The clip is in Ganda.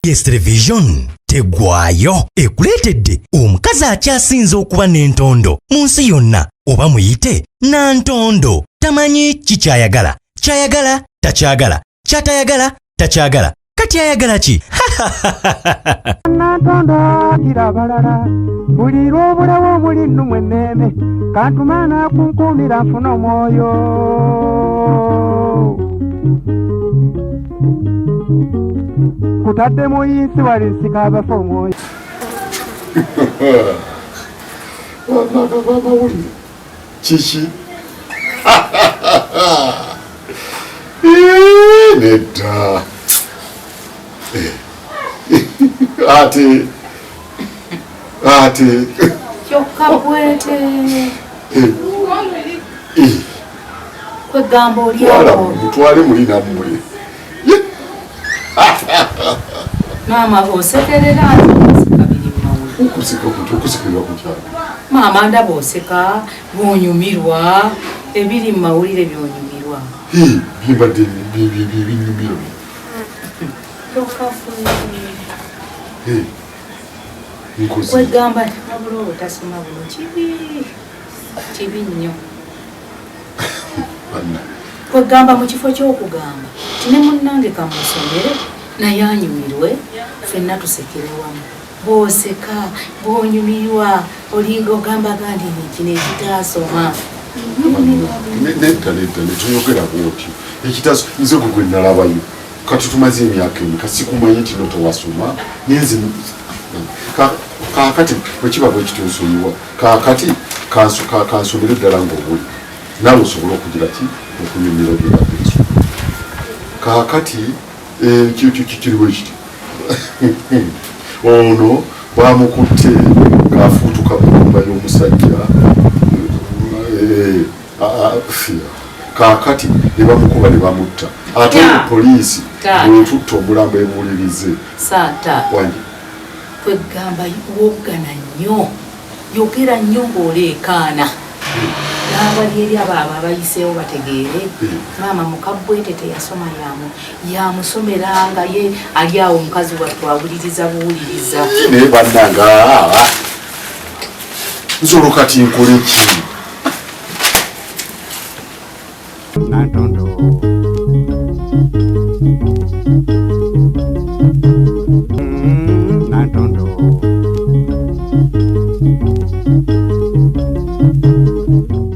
Yes Television tegwayo ekuleetedde omukazi akyasinze okuba n'entondo mu nsi yonna oba muyite Nantondo. Tamanyi kikyayagala, kyayagala takyagala, kyatayagala takyagala, kati ayagala ki? Nantondo kirabalala buli lw'obulawo muli nnumwe nneeme kantumana kunkuumira nfuna omwoyo. Kutadde muyisi walisika abafa omwoyo. Chichi. Neta. Ate. Kyokabwete. Kwegamba oli awo. Mutwale mulina mmuli. Mama osekerera okusikirwa kukyalo. Mama ndaba oseka bwonyumirwa ebiri mu mawulire byonyumirwa. Bimbadde binyumirwa. Kwegamba wabula obutasoma buno kibi nnyo. Kwegamba mu kifo ky'okugamba tine munnange kamusomere naye anyumirwe ffenna tusekere wamu. Bw'oseka bw'onyumirwa olinga ogamba gandi kino ekitasoma. Nedda tuyogera bwotyo ekitaso nze gwe nalabayo kati tumaze emyaka emeka sikumanyi kino tewasoma nyenzi kakati bwekiba bwe kitonsonyiwa kakati kansomere ddala ng'obuli nawe osobola okugira ki okunyumira byebadde kakati kiriwo ekiti ono bamukutte ng'afuutuka mu nnyumba y'omusajja kakati ne bamukuba ne bamutta ate poliisi bwetutta omulambo ebuulirize saata kwegamba woggana nnyo yogera nnyo ng'oleekaana n'abali eri abaaba abayiseewo bategeere maama mukabwete teyasoma yamusomeranga ye ali awo omukazi wattu awuliriza buwuliriza naye bannanga nsolo kati nkole ki? Nantondo